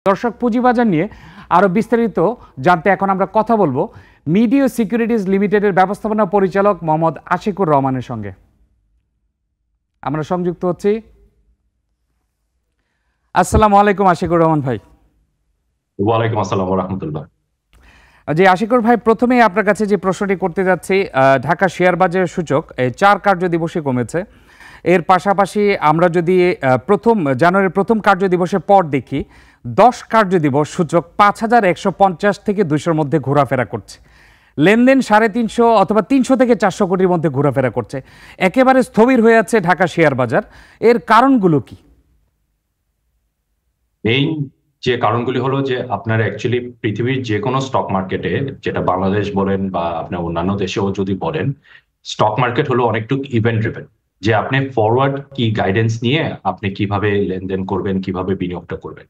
দর্শক, পুঁজিবাজার নিয়ে আরো বিস্তারিত জানতে এখন আমরা কথা বলবো মিডিয়া সিকিউরিটিজ লিমিটেডের ব্যবস্থাপনা পরিচালক মোহাম্মদ আশিকুর রহমানের সঙ্গে। আমরা সংযুক্ত হচ্ছি। আসসালামু আলাইকুম আশিকুর রহমান ভাই। ওয়ালাইকুম আসসালাম ওয়া রাহমাতুল্লাহ। জি আশিকুর ভাই, প্রথমেই আপনার কাছে যে প্রশ্নটি করতে যাচ্ছি, ঢাকা শেয়ার বাজারের সূচক 4 কার্য দিবসে কমেছে। এর পাশাপাশি আমরা যদি জানুয়ারির প্রথম কার্য দিবসের পর দেখি 10 কার্য দিবস সূচক 5150 থেকে 200-র মধ্যে ঘোরাফেরা করছে। লেনদেন 350 অথবা 300 থেকে 400 কোটির মধ্যে ঘোরাফেরা করছে। একেবারে স্থবির হয়ে আছে ঢাকা শেয়ার বাজার। এর কারণগুলো কি? এই যে কারণগুলি হলো যে আপনার অ্যাকচুয়ালি পৃথিবীর যে কোনো স্টক মার্কেটে, যেটা বাংলাদেশ বলেন বা আপনার অন্যান্য দেশেও যদি বলেন, স্টক মার্কেট হলো অনেকটু ইভেন্ট ড্রিভেন। যে আপনি ফরওয়ার্ড কি গাইডেন্স নিয়ে আপনি কিভাবে লেনদেন করবেন, কিভাবে বিনিয়োগটা করবেন।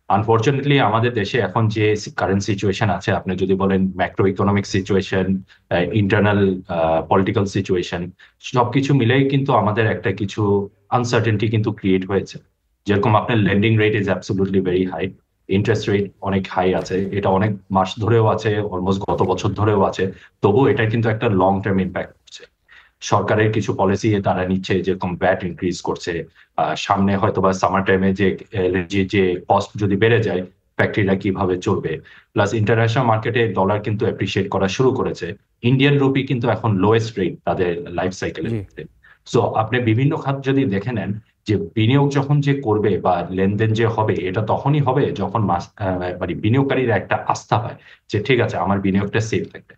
আনফরচুনেটলি আমাদের দেশে এখন যে কারেন্ট সিচুয়েশন আছে, আপনি যদি বলেন macroeconomic situation, internal political situation, সবকিছু মিলেই কিন্তু আমাদের একটা কিছু আনসার্টেনটি কিন্তু ক্রিয়েট হয়েছে। যেরকম আপনার lending rate is absolutely very high, interest rate অনেক হাই আছে, এটা অনেক মাস ধরেও আছে, অলমোস্ট গত বছর ধরেও আছে। তবুও এটা কিন্তু একটা লং টার্ম ইম্প্যাক্ট করছে। সরকারের কিছু পলিসি তারা নিচ্ছে, যেরকম ভ্যাট ইনক্রিজ করছে। সামনে হয়তো বা সামার টাইমে যে যে কস্ট যদি বেড়ে যায়, ফ্যাক্টরিরা কিভাবে চলবে। প্লাস ইন্টারন্যাশনাল মার্কেটে ডলার কিন্তু অ্যাপ্রিসিয়েট করা শুরু করেছে। ইন্ডিয়ান রুপি কিন্তু এখন লোয়েস্ট রেট তাদের লাইফ সাইকেলের মধ্যে। সো আপনি বিভিন্ন খাত যদি দেখে নেন, যে বিনিয়োগ যখন যে করবে বা লেনদেন যে হবে, এটা তখনই হবে যখন মানে বিনিয়োগকারীরা একটা আস্থা পায় যে ঠিক আছে আমার বিনিয়োগটা সেফ থাকবে।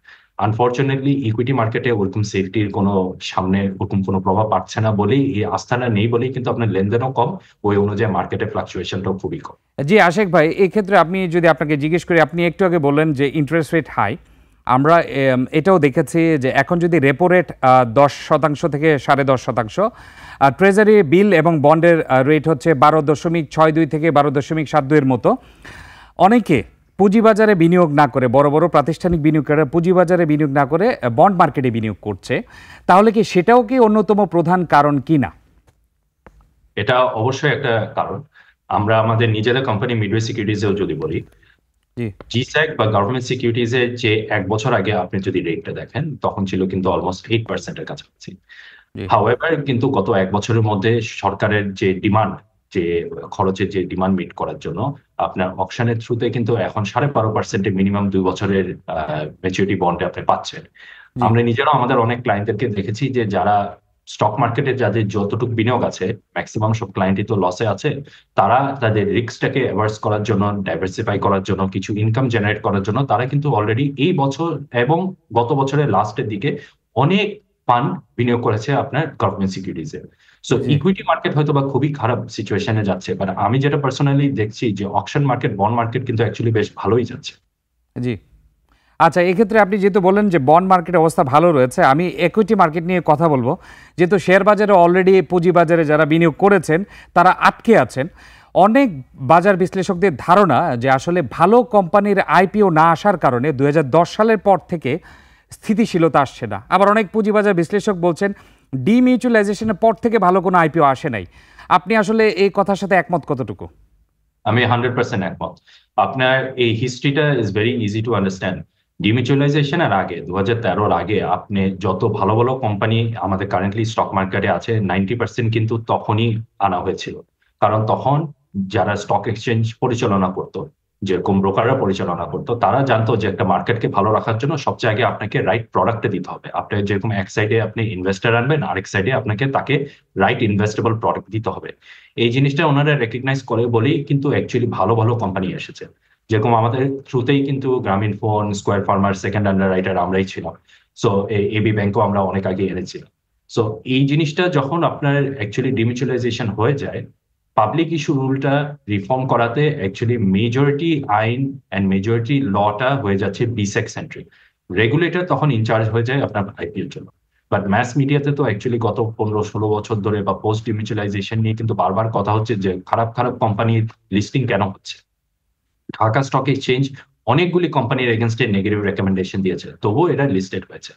আনফরচুনেটলি ইকুইটি মার্কেটে ওরকম সেফটির কোনো সামনে ওরকম কোনো প্রভাব পাচ্ছে না বলেই, এই আস্থাটা নেই বলেই কিন্তু আপনার লেনদেনও কম, ওই অনুযায়ী মার্কেটে ফ্লাকচুয়েশনটাও খুবই কম। জি আশিক ভাই, এই ক্ষেত্রে আপনি যদি আপনাকে জিজ্ঞেস করি, আপনি একটু আগে বললেন যে ইন্টারেস্ট রেট হাই। আমরা এটাও দেখেছি যে এখন যদি রেপো রেট 10% থেকে 10.5%, ট্রেজারি বিল এবং বন্ডের রেট হচ্ছে 12.62 থেকে 12.72-এর মতো। অনেকে পুঁজিবাজারে বিনিয়োগ না করে, বড় বড় প্রাতিষ্ঠানিক বিনিয়োগকারীরা পুঁজিবাজারে বিনিয়োগ না করে বন্ড মার্কেটে বিনিয়োগ করছে। তাহলে কি সেটাও কি অন্যতম প্রধান কারণ কি না? এটা অবশ্যই একটা কারণ। আমরা আমাদের নিজেদের কোম্পানি মিডওয়ে সিকিউরিটিজেও যদি বলি, জিস্যাক বা গভর্নমেন্ট সিকিউরিটিজ এর যে 1 বছর আগে আপনি যদি রেটটা দেখেন, তখন ছিল কিন্তু অলমোস্ট 8%-এর কাছাকাছি। হাউএভার কিন্তু গত 1 বছরের মধ্যে সরকারের যে ডিমান্ড, যে খরচের যে ডিমান্ড মিট করার জন্য আপনার অকশনের থ্রুতে কিন্তু এখন 12.5%-এ মিনিমাম 2 বছরের ম্যাচুরিটি বন্ডে আপনি পাচ্ছেন। আমরা নিজেরাও আমাদের অনেক ক্লায়েন্টদেরকে দেখেছি যে যারা স্টক মার্কেটে যাদের যতটুকু বিনিয়োগ আছে, ম্যাক্সিমাম সব ক্লায়েন্টই তো লসে আছে, তারা তাদের রিস্কটাকে অ্যাভার্স করার জন্য, ডাইভার্সিফাই করার জন্য, কিছু ইনকাম জেনারেট করার জন্য তারা কিন্তু অলরেডি এই বছর এবং গত বছরের লাস্টের দিকে অনেক ফান্ড বিনিয়োগ করেছে আপনার গভর্নমেন্ট সিকিউরিটিজে। সো ইকুইটি মার্কেট হয়তো বা খুবই খারাপ সিচুয়েশনে যাচ্ছে, বাট আমি যেটা পার্সোনালি দেখছি যে অকশন মার্কেট, বন্ড মার্কেট কিন্তু অ্যাকচুয়ালি বেশ ভালোই যাচ্ছে। জি আচ্ছা, এক্ষেত্রে আপনি যেহেতু বললেন যে বন্ড মার্কেটের অবস্থা ভালো রয়েছে, আমি ইকুইটি মার্কেট নিয়ে কথা বলবো। যেহেতু শেয়ার বাজারে অলরেডি পুঁজিবাজারে যারা বিনিয়োগ করেছেন তারা আটকে আছেন। অনেক বাজার বিশ্লেষকদের ধারণা যে আসলে ভালো কোম্পানির আইপিও না আসার কারণে 2010 সালের পর থেকে স্থিতিশীলতা আসছে না। আবার অনেক পুঁজিবাজার বিশ্লেষক বলছেন ডিমিউচুয়ালাইজেশনের পর থেকে ভালো কোনো আইপিও আসে নাই। আপনি আসলে এই কথার সাথে একমত কতটুকু? আমি 100% একমত। আপনার এই হিস্ট্রিটা is very easy to understand. ডিমিউচুয়ালাইজেশনের আগে, 2013-র আগে আপনি যত ভালো ভালো কোম্পানি আমাদের কারেন্টলি স্টক মার্কেটে আছে, 90% কিন্তু তখনই আনা হয়েছিল। কারণ তখন যারা স্টক এক্সচেঞ্জ পরিচালনা করতো, যেরকম ব্রোকাররা পরিচালনা করতো, তারা জানতো যে একটা মার্কেটকে ভালো রাখার জন্য সবচেয়ে আগে আপনাকে রাইট প্রোডাক্টে দিতে হবে। আপনি যেরকম এক সাইডে আপনি ইনভেস্টার আনবেন, আরেক সাইডে আপনাকে তাকে রাইট ইনভেস্টেবল প্রোডাক্ট দিতে হবে। এই জিনিসটা ওনারা রেকগনাইজ করে বলেই কিন্তু অ্যাকচুয়ালি ভালো ভালো কোম্পানি এসেছে। যেরকম আমাদের থ্রুতেই কিন্তু গ্রামীণ phone, square farmer, second under writer আমরাই ছিলাম। সো এবি ব্যাংকও আমরা অনেক আগে এনেছিলাম। সো এই জিনিসটা যখন আপনার অ্যাকচুয়ালি ডিমিউচুয়ালাইজেশন হয়ে যায়, পাবলিক ইস্যু রুলটা রিফর্ম করাতে অ্যাকচুয়ালি মেজরিটি আইন অ্যান্ড মেজরিটি লটা হয়ে যাচ্ছে বিসেক সেন্ট্রিক। রেগুলেটর তখন ইনচার্জ হয়ে যায় আপনার আইপিএর জন্য। বাট ম্যাস মিডিয়াতে তো অ্যাকচুয়ালি গত 15-16 বছর ধরে বা পোস্ট ডিমিউচুয়ালাইজেশন নিয়ে কিন্তু বারবার কথা হচ্ছে যে খারাপ খারাপ কোম্পানির লিস্টিং কেন হচ্ছে। ঢাকা স্টক এক্সচেঞ্জ অনেকগুলি কোম্পানির এগেনস্টে নেগেটিভ রেকমেন্ডেশন দিয়েছে, তবুও এটা লিস্টেড হয়েছে।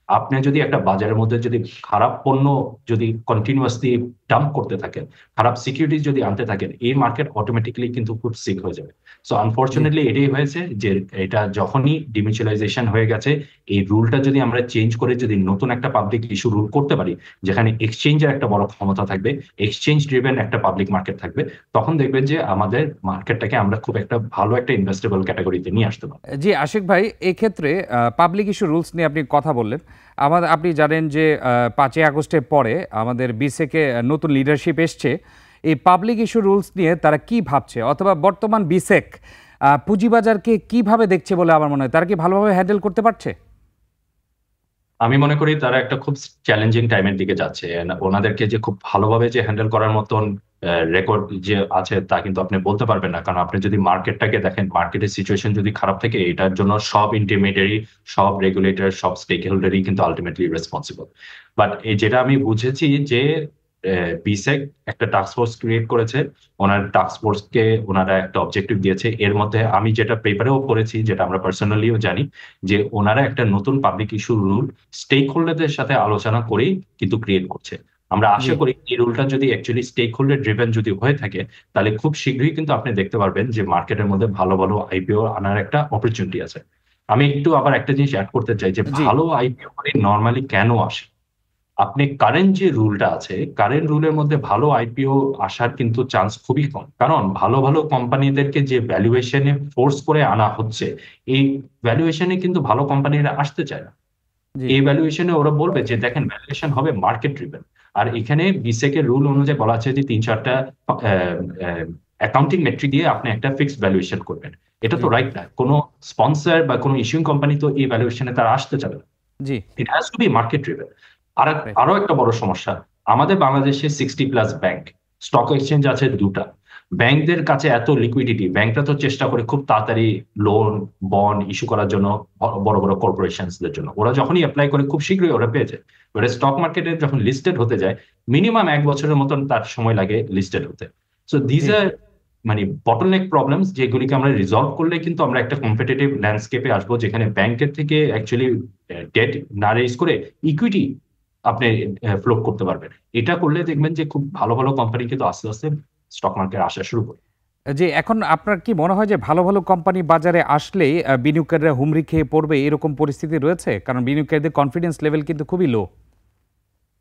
আপনি যদি একটা বাজারের মধ্যে যদি খারাপ পণ্য যদি কন্টিনিউয়াসলি ডাম্প করতে থাকেন, খারাপ সিকিউরিটি যদি আনতে থাকেন, এই মার্কেট অটোমেটিক্যালি কিন্তু খুব সিক হয়ে যাবে। সো জি। আনফর্চুনেটলি এটাই হয়েছে যে এটা যখনই ডিমিউচুয়ালাইজেশন হয়ে গেছে, এই রুলটা যদি আমরা চেঞ্জ করে যদি নতুন একটা পাবলিক ইস্যু রুল করতে পারি, যেখানে এক্সচেঞ্জের একটা বড় ক্ষমতা থাকবে, এক্সচেঞ্জ ড্রিভেন একটা পাবলিক মার্কেট থাকবে, তখন দেখবেন যে আমাদের মার্কেটটাকে আমরা খুব একটা ভালো একটা ইনভেস্টেবল ক্যাটাগরিতে নিয়ে আসতে পারবো। জি, আশিক ভাই, এক্ষেত্রে পাবলিক ইস্যু রুলস নিয়ে আপনি কথা বললেন। আপনি জানেন যে ৫ই আগস্টের পরে আমাদের বিসেকে নতুন লিডারশিপ এসছে। এই পাবলিক ইস্যু রুলস নিয়ে তারা কি ভাবছে, অথবা বর্তমান বিসেক পুঁজিবাজারকে কিভাবে দেখছে বলে আমার মনে হয়? তারা কি ভালোভাবে হ্যান্ডেল করতে পারছে? আমি মনে করি তারা একটা খুব চ্যালেঞ্জিং টাইমের দিকে যাচ্ছে। ওনাদেরকে যে খুব ভালোভাবে যে হ্যান্ডেল করার মতন রেকর্ড যে আছে তা কিন্তু আপনি বলতে পারবেন না, কারণ আপনি যদি মার্কেটটাকে দেখেন, মার্কেটের সিচুয়েশন যদি খারাপ থাকে, এটার জন্য সব ইন্টারমিডিয়ারি, সব রেগুলেটর, সব স্টেক হোল্ডারই কিন্তু আলটিমেটলি রেসপন্সিবল। বাট এই যেটা আমি বুঝেছি যে বিসেক একটা টাস্ক ফোর্স ক্রিয়েট করেছে, ওনার টাস্ক ফোর্সকে ওনারা একটা অবজেক্টিভ দিয়েছে। এর মধ্যে আমি যেটা পেপারেও পড়েছি, যেটা আমরা পার্সোনালিও জানি, যে ওনারা একটা নতুন পাবলিক ইস্যু রুল স্টেক হোল্ডারদের সাথে আলোচনা করেই কিন্তু ক্রিয়েট করছে। আমরা জি, আশা করি এই রুলটা যদি অ্যাকচুয়ালি স্টেক হোল্ডার ড্রিভেন যদি হয়ে থাকে, তাহলে খুব শীঘ্রই কিন্তু আপনি দেখতে পারবেন যে মার্কেটের মধ্যে ভালো ভালো আইপিও আনার একটা অপরচুনিটি আছে। আমি একটু আবার একটা জিনিস অ্যাড করতে চাই, যে জি, ভালো আইপিও নর্মালি কেন আসে। আপনি কারেন্ট যে রুলটা আছে, কারেন্ট রুলের মধ্যে ভালো আইপিও আসার কিন্তু চান্স খুবই কম, কারণ ভালো ভালো কোম্পানিদেরকে যে ভ্যালুয়েশনে ফোর্স করে আনা হচ্ছে, এই ভ্যালুয়েশনে কিন্তু ভালো কোম্পানিরা আসতে চায় না। জি, এই ভ্যালুয়েশনে ওরা বলবে যে দেখেন, ভ্যালুয়েশন হবে মার্কেট ড্রিভেন। আর এখানে বিসেক এর রুল অনুযায়ী বলা আছে যে ৩-৪টা অ্যাকাউন্টিং মেট্রিক দিয়ে আপনি একটা ফিক্সড ভ্যালুয়েশন করবেন। এটা জি, তো রাইট না। কোনো স্পন্সর বা কোনো ইস্যুইং কোম্পানি তো এই ভ্যালুয়েশনে তারা আসতে চাবে না। জি, it has to be market driven. আর রাইট। আরো একটা বড় সমস্যা, আমাদের বাংলাদেশে 60+ ব্যাংক, স্টক এক্সচেঞ্জ আছে 2টা। ব্যাংকদের কাছে এত লিকুইডিটি, ব্যাংকটা তো চেষ্টা করে খুব তাড়াতাড়ি লোন, বন্ড ইস্যু করার জন্য বড় বড় কর্পোরেশনসদের জন্য। ওরা যখনই অ্যাপ্লাই করে খুব শীঘ্রই ওরা পেয়ে যায়। এবারে স্টক মার্কেটে যখন লিস্টেড হতে যায়, মিনিমাম 1 বছরের মতন তার সময় লাগে লিস্টেড হতে। সো দিজ জি, আর মানে বটলনেক প্রবলেমস, যেগুলিকে আমরা রিজলভ করলে কিন্তু আমরা একটা কম্পিটিটিভ ল্যান্ডস্কেপে আসবো, যেখানে ব্যাংকের থেকে অ্যাকচুয়ালি ডেট না রেজ করে ইকুইটি আপনি ফ্লোট করতে পারবেন। এটা করলে দেখবেন যে খুব ভালো ভালো কোম্পানি কিন্তু আস্তে আস্তে স্টক মার্কেটে আসা শুরু করে। জি, এখন আপনার কি মনে হয় যে ভালো, ভালো কোম্পানি বাজারে আসলেই বিনিয়োগকারীরা হুমড়ি খেয়ে পড়বে, এরকম পরিস্থিতি রয়েছে? কারণ বিনিয়োগকারীদের কনফিডেন্স লেভেল কিন্তু খুবই low.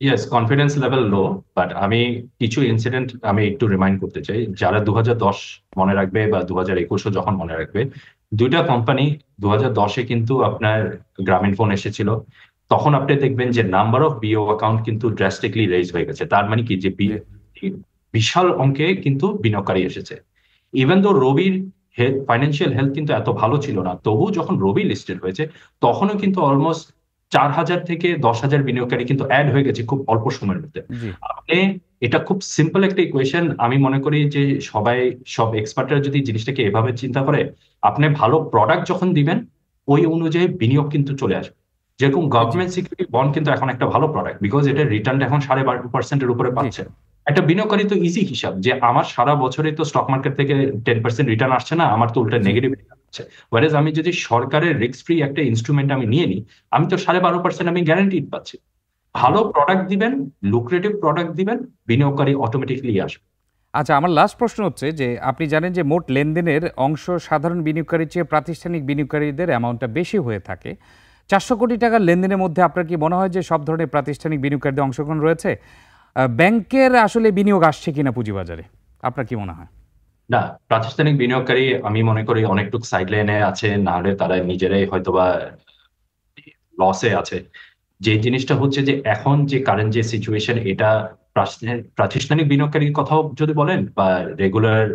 Yes, confidence level low. But আমি কিছু ইনসিডেন্ট আমি একটু রিমাইন্ড করতে চাই, যারা 2010 মনে রাখবে বা 2021ও যখন মনে রাখবে, 2টা কোম্পানি 2010-এ কিন্তু আপনার গ্রামীণ ফোন এসেছিল। তখন আপনি দেখবেন যে নাম্বার অফ বিও অ্যাকাউন্ট কিন্তু ড্রাস্টিকলি রেজ হয়ে গেছে। তার মানে কি, যে জি, বিশাল অঙ্কে কিন্তু বিনিয়োগকারী এসেছে। ইভেন দো রবির ফাইন্যান্সিয়াল হেলথ কিন্তু এত ভালো ছিল না, তবু যখন রবি লিস্টেড হয়েছে, তখনও কিন্তু অলমোস্ট 4,000 থেকে 10,000 বিনিয়োগকারী কিন্তু অ্যাড হয়ে গেছে খুব অল্প সময়ের মধ্যে। জি, আপনি, এটা খুব সিম্পল একটা ইকুয়েশন। আমি মনে করি যে সবাই, সব এক্সপার্টরা যদি জিনিসটাকে এভাবে চিন্তা করে, আপনি ভালো প্রোডাক্ট যখন দিবেন, ওই অনুযায়ী বিনিয়োগ কিন্তু চলে আসবে। যেরকম জি, গভর্নমেন্ট সিকিউরিটি বন্ড কিন্তু এখন একটা ভালো প্রোডাক্ট, বিকজ এটার রিটার্নটা এখন 12.5%-এর উপরে জি, পাচ্ছে। একটা বিনিয়োগকারী তো ইজি হিসাব, যে আমার সারা বছরে তো স্টক মার্কেট থেকে 10% রিটার্ন আসছে না, আমার তো উল্টা জি, নেগেটিভ রিটার্ন হচ্ছে। ওয়ারেজ আমি যদি সরকারের রিস্ক ফ্রি একটা ইনস্ট্রুমেন্ট আমি নিয়ে নিই, আমি তো 12.5% আমি গ্যারান্টিড পাচ্ছি। জি। ভালো প্রোডাক্ট দিবেন, লুক্রেটিভ প্রোডাক্ট দিবেন, বিনিয়োগকারী অটোমেটিক্যালি আসবে। আচ্ছা, আমার লাস্ট প্রশ্ন হচ্ছে যে আপনি জানেন যে মোট লেনদেনের অংশ সাধারণ বিনিয়োগকারীর চেয়ে প্রাতিষ্ঠানিক বিনিয়োগকারীদের অ্যামাউন্টটা বেশি হয়ে থাকে। ৪০০ কোটি টাকার লেনদেনের মধ্যে আপনার কি মনে হয় যে সব ধরনের প্রাতিষ্ঠানিক বিনিয়োগকারীদের অংশগ্রহণ রয়েছে? ব্যাংকের আসলে বিনিয়োগ আসছে কিনা পুঁজিবাজারে? আপনার কি মনে হয়? না, প্রাতিষ্ঠানিক বিনিয়োগকারী আমি মনে করি অনেকটুকু সাইড লাইনে আছে, না হলে তারা নিজেরাই হয়তোবা লসে আছে। যে জিনিসটা হচ্ছে যে এখন যে কারেন্ট যে সিচুয়েশন, এটা প্রাতিষ্ঠানিক বিনিয়োগকারীর কথাও যদি বলেন বা রেগুলার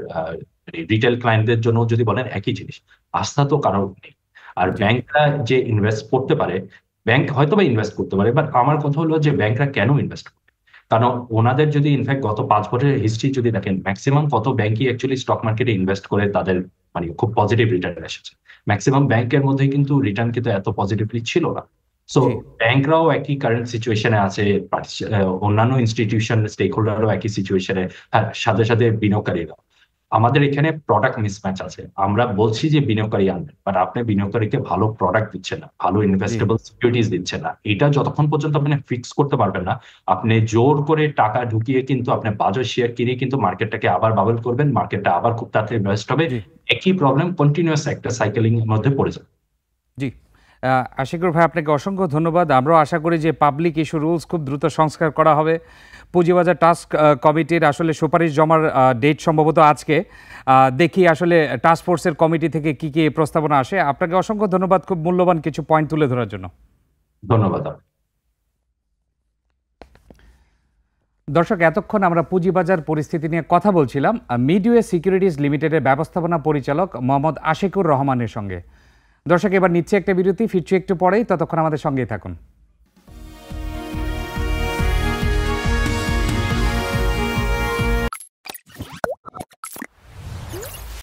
রিটেল ক্লায়েন্টদের জন্য যদি বলেন, একই জিনিস। আস্থা তো কারোর নেই। আর জি, ব্যাংকরা যে ইনভেস্ট করতে পারে, ব্যাংক হয়তোবা ইনভেস্ট করতে পারে, বাট আমার কথা হলো যে ব্যাংকরা কেন ইনভেস্ট করবে? কারণ ওনাদের যদি ইনফ্যাক্ট গত 5 বছরের হিস্ট্রি যদি দেখেন, ম্যাক্সিমাম কত ব্যাংকই অ্যাকচুয়ালি স্টক মার্কেটে ইনভেস্ট করে তাদের মানে খুব পজিটিভ রিটার্ন এসেছে। ম্যাক্সিমাম ব্যাংকের মধ্যে কিন্তু রিটার্ন কিন্তু এত পজিটিভলি ছিল না। সো জি, ব্যাংকরাও একই কারেন্ট সিচুয়েশনে আছে, অন্যান্য ইনস্টিটিউশন স্টেক হোল্ডারও একই সিচুয়েশনে, সাথে সাথে বিনিয়োগকারীরা। আমাদের এখানে প্রোডাক্ট মিসম্যাচ আছে। আমরা বলছি যে বিনিয়োগকারী আনবেন, বাট আপনি বিনিয়োগকারীকে ভালো প্রোডাক্ট দিচ্ছেন না, ভালো জি ইনভেস্টেবল সিকিউরিটিজ দিচ্ছেন না। এটা যতক্ষণ পর্যন্ত আপনি ফিক্স করতে পারবেন না, আপনি জোর করে টাকা ঢুকিয়ে কিন্তু আপনি বাজার শেয়ার কিনে কিন্তু মার্কেটটাকে আবার বাবল করবেন, মার্কেটটা আবার খুব তাড়াতাড়ি বার্স্ট হবে। জি একই প্রবলেম কন্টিনিউয়াস একটা সাইকেলিং এর মধ্যে পড়ে যাবে। জি আশিকুর ভাই, আপনাকে অসংখ্য ধন্যবাদ। আমরাও আশা করি যে পাবলিক ইস্যু রুলস খুব দ্রুত সংস্কার করা হবে। পুঁজিবাজার টাস্ক কমিটির আসলে সুপারিশ জমার ডেট সম্ভবত আজকে। দেখি আসলে টাস্ক ফোর্সের কমিটি থেকে কি কি প্রস্তাবনা আসে। আপনাকে অসংখ্য ধন্যবাদ খুব মূল্যবান কিছু পয়েন্ট তুলে ধরার জন্য। ধন্যবাদ। দর্শক, এতক্ষণ আমরা পুঁজিবাজার পরিস্থিতি নিয়ে কথা বলছিলাম মিডওয়ে সিকিউরিটিজ লিমিটেডের ব্যবস্থাপনা পরিচালক মোহাম্মদ আশিকুর রহমানের সঙ্গে। দর্শক, এবার নিচ্ছে একটা বিরতি, ফিরছি একটু পরেই, ততক্ষণ আমাদের সঙ্গেই থাকুন।